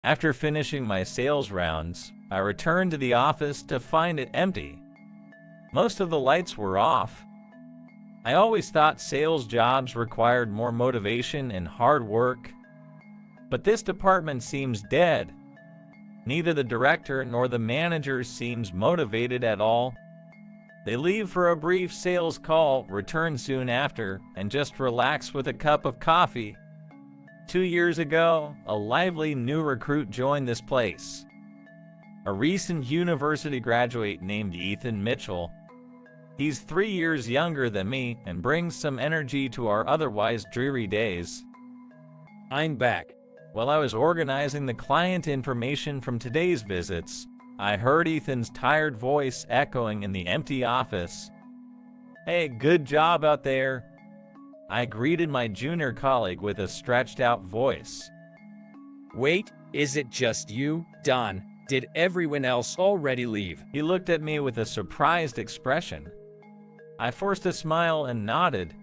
After finishing my sales rounds, I returned to the office to find it empty. Most of the lights were off. I always thought sales jobs required more motivation and hard work, but this department seems dead. Neither the director nor the manager seems motivated at all. They leave for a brief sales call, return soon after, and just relax with a cup of coffee. 2 years ago, a lively new recruit joined this place. A recent university graduate named Ethan Mitchell. He's 3 years younger than me and brings some energy to our otherwise dreary days. I'm back. While I was organizing the client information from today's visits, I heard Ethan's tired voice echoing in the empty office. "Hey, good job out there." I greeted my junior colleague with a stretched out voice. Wait, is it just you, Don? Did everyone else already leave? He looked at me with a surprised expression. I forced a smile and nodded.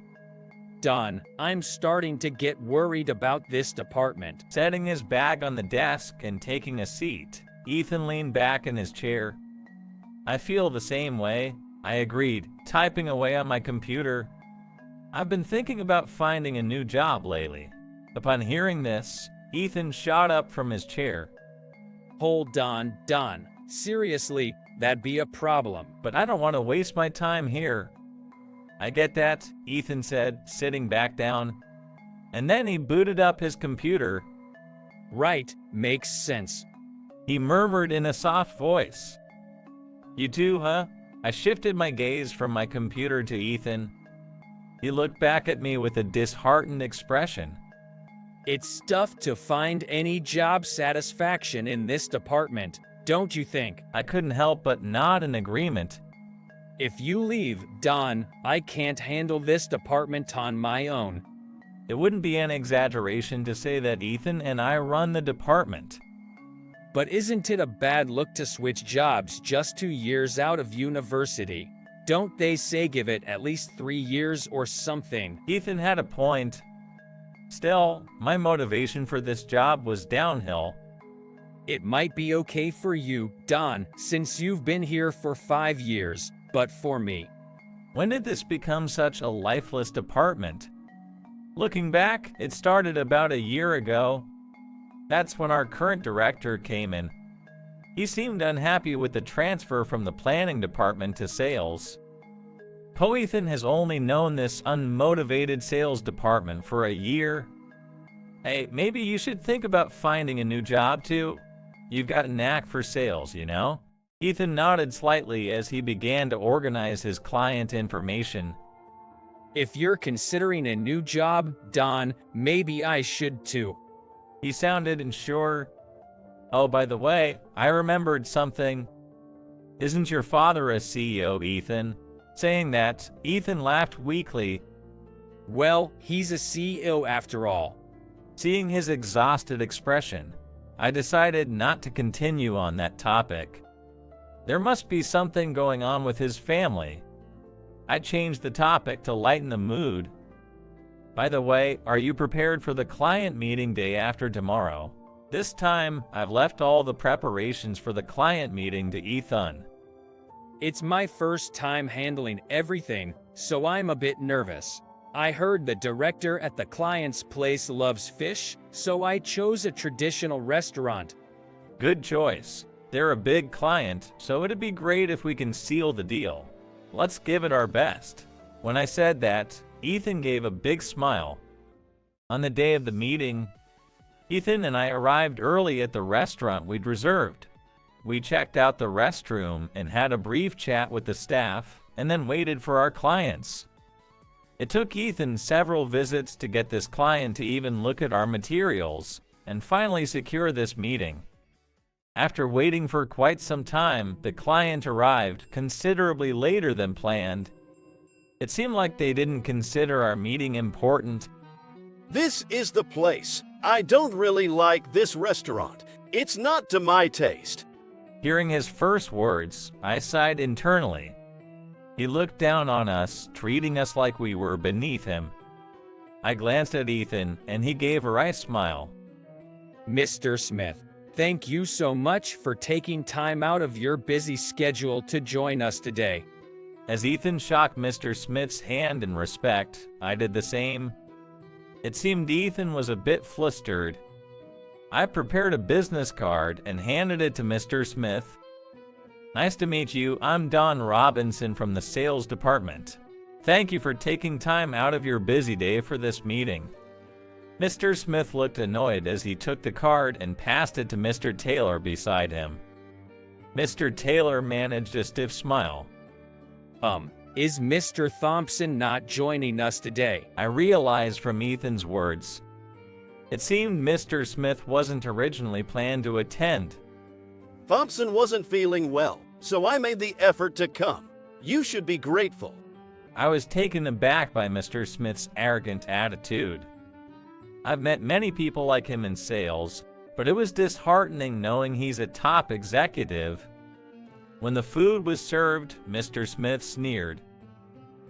Don, I'm starting to get worried about this department. Setting his bag on the desk and taking a seat, Ethan leaned back in his chair. I feel the same way, I agreed, typing away on my computer. I've been thinking about finding a new job lately. Upon hearing this, Ethan shot up from his chair. Hold on, Don. Seriously, that'd be a problem. But I don't want to waste my time here. I get that, Ethan said, sitting back down. And then he booted up his computer. Right, makes sense. He murmured in a soft voice. You too, huh? I shifted my gaze from my computer to Ethan. He looked back at me with a disheartened expression. It's tough to find any job satisfaction in this department, don't you think? I couldn't help but nod in agreement. If you leave, Don, I can't handle this department on my own. It wouldn't be an exaggeration to say that Ethan and I run the department. But isn't it a bad look to switch jobs just 2 years out of university? Don't they say give it at least 3 years or something? Ethan had a point. Still, my motivation for this job was downhill. It might be okay for you, Don, since you've been here for 5 years, but for me. When did this become such a lifeless department? Looking back, it started about a year ago. That's when our current director came in. He seemed unhappy with the transfer from the planning department to sales. Ethan has only known this unmotivated sales department for a year. Hey, maybe you should think about finding a new job too. You've got a knack for sales, you know? Ethan nodded slightly as he began to organize his client information. If you're considering a new job, Don, maybe I should too. He sounded unsure. Oh, by the way, I remembered something. Isn't your father a CEO, Ethan? Saying that, Ethan laughed weakly. Well, he's a CEO after all. Seeing his exhausted expression, I decided not to continue on that topic. There must be something going on with his family. I changed the topic to lighten the mood. By the way, are you prepared for the client meeting day after tomorrow? This time, I've left all the preparations for the client meeting to Ethan. It's my first time handling everything, so I'm a bit nervous. I heard the director at the client's place loves fish, so I chose a traditional restaurant. Good choice. They're a big client, so it'd be great if we can seal the deal. Let's give it our best. When I said that, Ethan gave a big smile. On the day of the meeting, Ethan and I arrived early at the restaurant we'd reserved. We checked out the restroom and had a brief chat with the staff, and then waited for our clients. It took Ethan several visits to get this client to even look at our materials, and finally secure this meeting. After waiting for quite some time, the client arrived considerably later than planned. It seemed like they didn't consider our meeting important. This is the place. I don't really like this restaurant. It's not to my taste. Hearing his first words, I sighed internally. He looked down on us, treating us like we were beneath him. I glanced at Ethan, and he gave a wry smile. Mr. Smith, Thank you so much for taking time out of your busy schedule to join us today. As Ethan shook Mr. Smith's hand in respect, I did the same. It seemed Ethan was a bit flustered. I prepared a business card and handed it to Mr. Smith. Nice to meet you. I'm Don Robinson from the sales department. Thank you for taking time out of your busy day for this meeting. Mr. Smith looked annoyed as he took the card and passed it to Mr. Taylor beside him. Mr. Taylor managed a stiff smile. Is Mr. Thompson not joining us today? I realized from Ethan's words. It seemed Mr. Smith wasn't originally planned to attend. Thompson wasn't feeling well, so I made the effort to come. You should be grateful. I was taken aback by Mr. Smith's arrogant attitude. I've met many people like him in sales, but it was disheartening knowing he's a top executive. When the food was served, Mr. Smith sneered.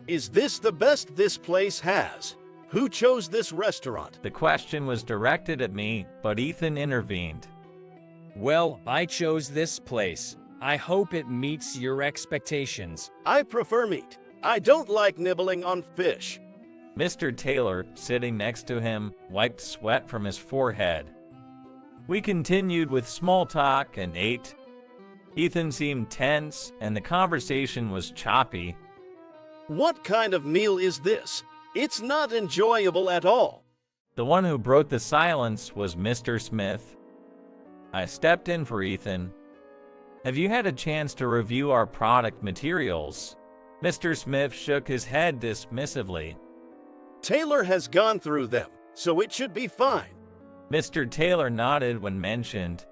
Is this the best this place has? Who chose this restaurant? The question was directed at me, but Ethan intervened. Well, I chose this place. I hope it meets your expectations. I prefer meat. I don't like nibbling on fish. Mr. Taylor, sitting next to him, wiped sweat from his forehead. We continued with small talk and ate. Ethan seemed tense, and the conversation was choppy. What kind of meal is this? It's not enjoyable at all. The one who broke the silence was Mr. Smith. I stepped in for Ethan. Have you had a chance to review our product materials? Mr. Smith shook his head dismissively. Taylor has gone through them, so it should be fine. Mr. Taylor nodded when mentioned.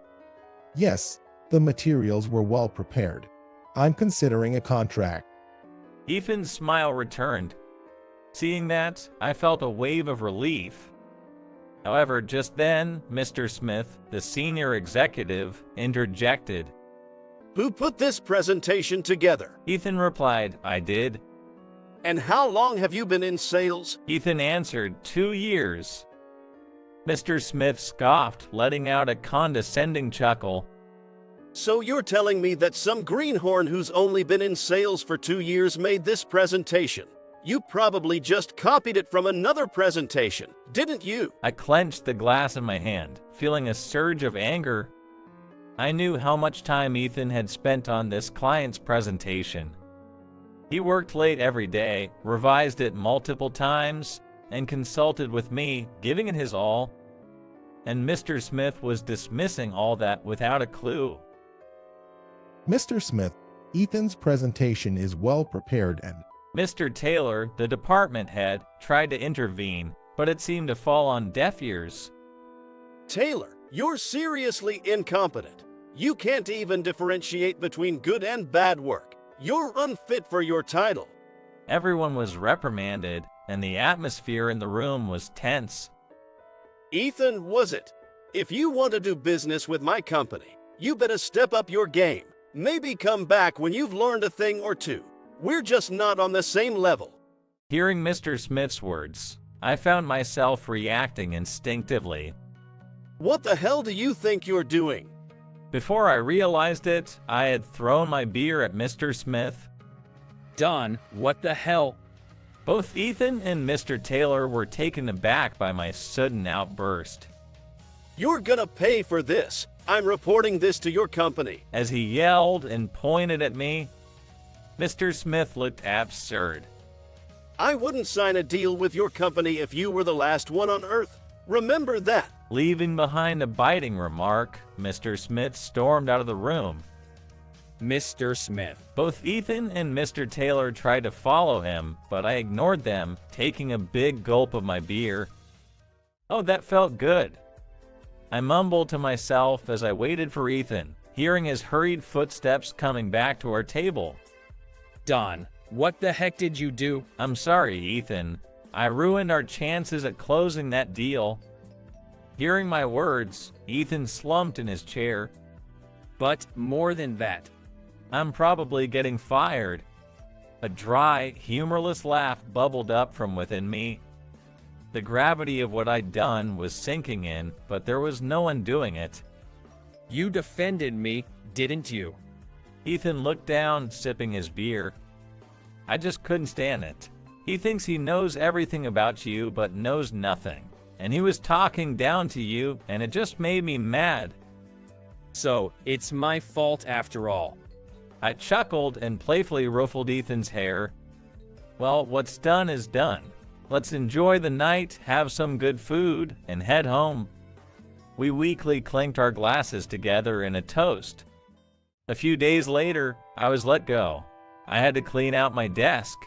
Yes, the materials were well prepared. I'm considering a contract. Ethan's smile returned. Seeing that, I felt a wave of relief. However, just then, Mr. Smith, the senior executive, interjected. Who put this presentation together? Ethan replied, I did. And how long have you been in sales? Ethan answered, 2 years. Mr. Smith scoffed, letting out a condescending chuckle. So you're telling me that some greenhorn who's only been in sales for 2 years made this presentation? You probably just copied it from another presentation, didn't you? I clenched the glass in my hand, feeling a surge of anger. I knew how much time Ethan had spent on this client's presentation. He worked late every day, revised it multiple times, and consulted with me, giving it his all. And Mr. Smith was dismissing all that without a clue. Mr. Smith, Ethan's presentation is well prepared and Mr. Taylor, the department head, tried to intervene, but it seemed to fall on deaf ears. Taylor, you're seriously incompetent. You can't even differentiate between good and bad work. You're unfit for your title. Everyone was reprimanded, and the atmosphere in the room was tense. Ethan, was it? If you want to do business with my company, you better step up your game. Maybe come back when you've learned a thing or two. We're just not on the same level. Hearing Mr. Smith's words, I found myself reacting instinctively. What the hell do you think you're doing? Before I realized it, I had thrown my beer at Mr. Smith. Don, what the hell? Both Ethan and Mr. Taylor were taken aback by my sudden outburst. You're gonna pay for this. I'm reporting this to your company. As he yelled and pointed at me, Mr. Smith looked absurd. I wouldn't sign a deal with your company if you were the last one on Earth. Remember that. Leaving behind a biting remark, Mr. Smith stormed out of the room. Mr. Smith. Both Ethan and Mr. Taylor tried to follow him, but I ignored them, taking a big gulp of my beer. Oh, that felt good. I mumbled to myself as I waited for Ethan, hearing his hurried footsteps coming back to our table. Don, what the heck did you do? I'm sorry, Ethan. I ruined our chances at closing that deal. Hearing my words, Ethan slumped in his chair. But more than that. I'm probably getting fired. A dry, humorless laugh bubbled up from within me. The gravity of what I'd done was sinking in, but there was no undoing it. You defended me, didn't you? Ethan looked down, sipping his beer. I just couldn't stand it. He thinks he knows everything about you, but knows nothing. And he was talking down to you, and it just made me mad. So, it's my fault after all. I chuckled and playfully ruffled Ethan's hair. Well, what's done is done. Let's enjoy the night, have some good food, and head home. We weakly clinked our glasses together in a toast. A few days later, I was let go. I had to clean out my desk.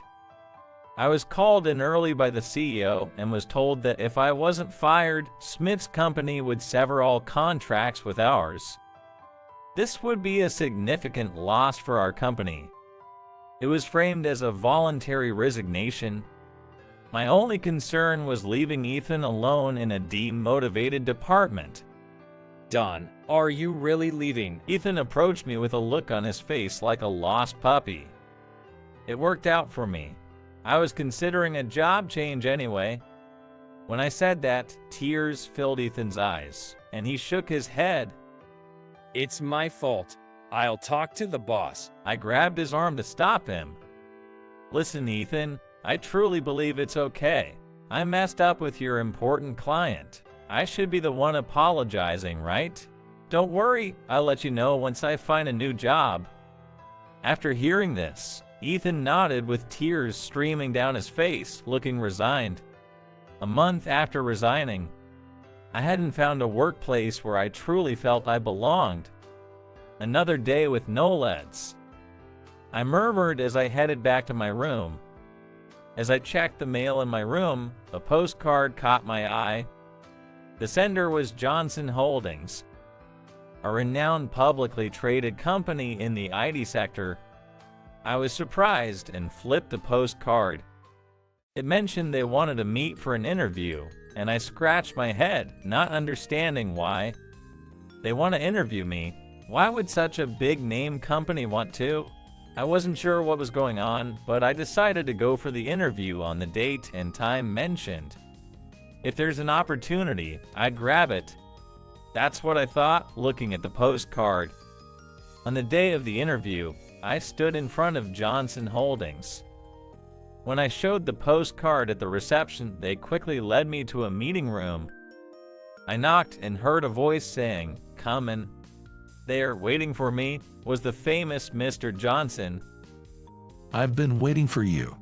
I was called in early by the CEO and was told that if I wasn't fired, Smith's company would sever all contracts with ours. This would be a significant loss for our company. It was framed as a voluntary resignation. My only concern was leaving Ethan alone in a demotivated department. Don, are you really leaving? Ethan approached me with a look on his face like a lost puppy. It worked out for me. I was considering a job change anyway. When I said that, tears filled Ethan's eyes, and he shook his head. It's my fault. I'll talk to the boss. I grabbed his arm to stop him. Listen, Ethan, I truly believe it's okay. I messed up with your important client. I should be the one apologizing, right? Don't worry, I'll let you know once I find a new job. After hearing this, Ethan nodded with tears streaming down his face, looking resigned. A month after resigning, I hadn't found a workplace where I truly felt I belonged. Another day with no leads. I murmured as I headed back to my room. As I checked the mail in my room, a postcard caught my eye. The sender was Johnson Holdings, a renowned publicly traded company in the IT sector. I was surprised and flipped the postcard. It mentioned they wanted to meet for an interview, and I scratched my head, not understanding why. They want to interview me. Why would such a big-name company want to? I wasn't sure what was going on, but I decided to go for the interview on the date and time mentioned. If there's an opportunity, I'd grab it. That's what I thought, looking at the postcard. On the day of the interview, I stood in front of Johnson Holdings. When I showed the postcard at the reception, they quickly led me to a meeting room. I knocked and heard a voice saying, "Come in." There, waiting for me, was the famous Mr. Johnson. I've been waiting for you.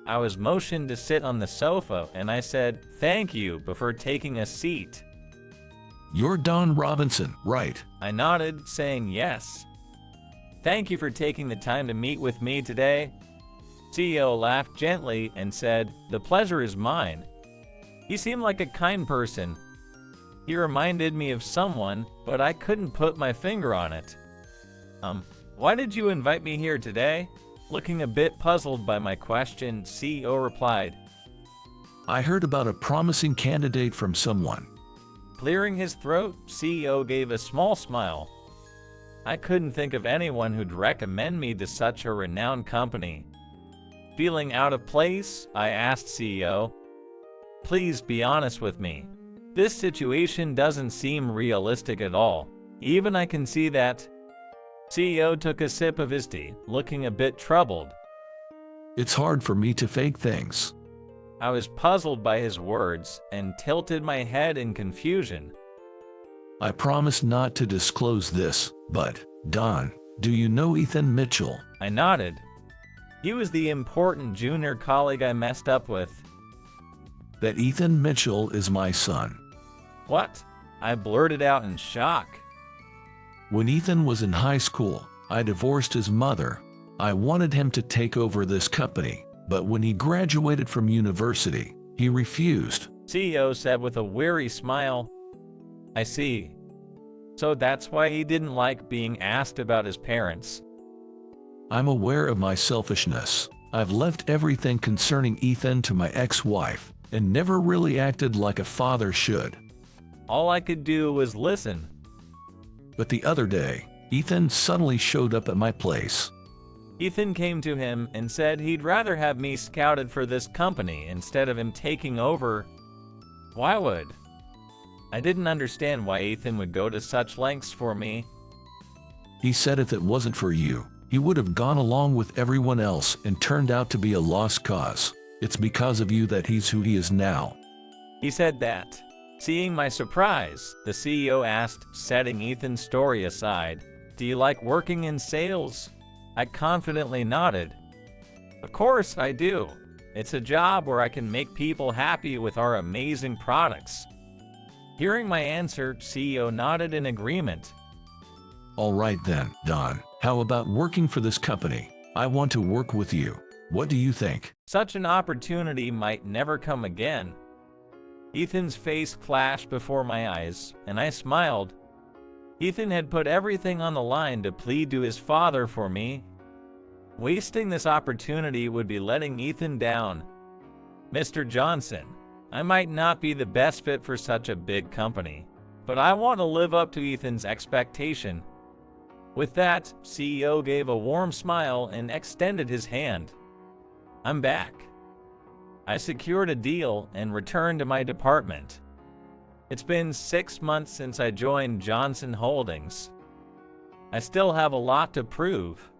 I was motioned to sit on the sofa, and I said, "Thank you," before taking a seat. You're Don Robinson, right? I nodded, saying yes. "Thank you for taking the time to meet with me today." CEO laughed gently and said, "The pleasure is mine." He seemed like a kind person. He reminded me of someone, but I couldn't put my finger on it. Why did you invite me here today?" Looking a bit puzzled by my question, CEO replied. I heard about a promising candidate from someone. Clearing his throat, CEO gave a small smile. I couldn't think of anyone who'd recommend me to such a renowned company. Feeling out of place, I asked CEO, "Please be honest with me. This situation doesn't seem realistic at all. Even I can see that." CEO took a sip of his tea, looking a bit troubled. It's hard for me to fake things. I was puzzled by his words and tilted my head in confusion. I promise not to disclose this, but, Don, do you know Ethan Mitchell? I nodded. He was the important junior colleague I messed up with. That Ethan Mitchell is my son. What? I blurted out in shock. When Ethan was in high school, I divorced his mother. I wanted him to take over this company, but when he graduated from university, he refused. CEO said with a weary smile. I see. So that's why he didn't like being asked about his parents. I'm aware of my selfishness. I've left everything concerning Ethan to my ex-wife and never really acted like a father should. All I could do was listen. But the other day, Ethan suddenly showed up at my place. Ethan came to him and said he'd rather have me scouted for this company instead of him taking over. Why would? I didn't understand why Ethan would go to such lengths for me. He said if it wasn't for you, he would have gone along with everyone else and turned out to be a lost cause. It's because of you that he's who he is now. He said that. Seeing my surprise, the CEO asked, setting Ethan's story aside, "Do you like working in sales?" I confidently nodded. "Of course I do. It's a job where I can make people happy with our amazing products." Hearing my answer, CEO nodded in agreement. All right then, Don. How about working for this company? I want to work with you. What do you think? Such an opportunity might never come again. Ethan's face flashed before my eyes, and I smiled. Ethan had put everything on the line to plead to his father for me. Wasting this opportunity would be letting Ethan down. "Mr. Johnson, I might not be the best fit for such a big company, but I want to live up to Ethan's expectation." With that, CEO gave a warm smile and extended his hand. I'm back. I secured a deal and returned to my department. It's been 6 months since I joined Johnson Holdings. I still have a lot to prove.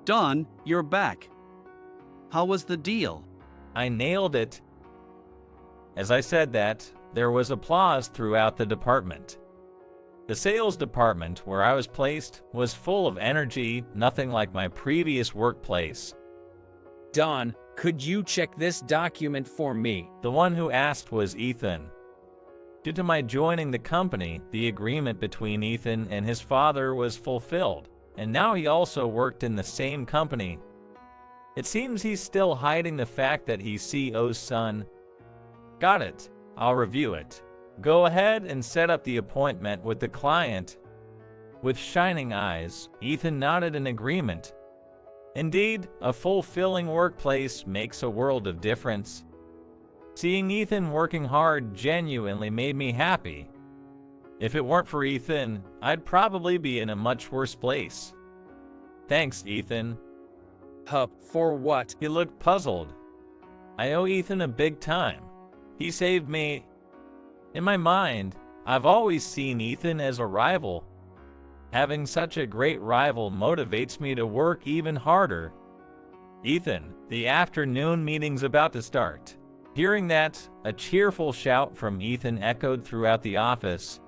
Don, you're back. How was the deal? I nailed it. As I said that, there was applause throughout the department. The sales department, where I was placed, was full of energy, nothing like my previous workplace. Don, could you check this document for me? The one who asked was Ethan. Due to my joining the company, the agreement between Ethan and his father was fulfilled, and now he also worked in the same company. It seems he's still hiding the fact that he's CEO's son. Got it. I'll review it. Go ahead and set up the appointment with the client. With shining eyes, Ethan nodded in agreement. Indeed, a fulfilling workplace makes a world of difference. Seeing Ethan working hard genuinely made me happy. If it weren't for Ethan, I'd probably be in a much worse place. Thanks, Ethan. For what? He looked puzzled. I owe Ethan a big time. He saved me. In my mind, I've always seen Ethan as a rival. Having such a great rival motivates me to work even harder. Ethan, the afternoon meeting's about to start. Hearing that, a cheerful shout from Ethan echoed throughout the office.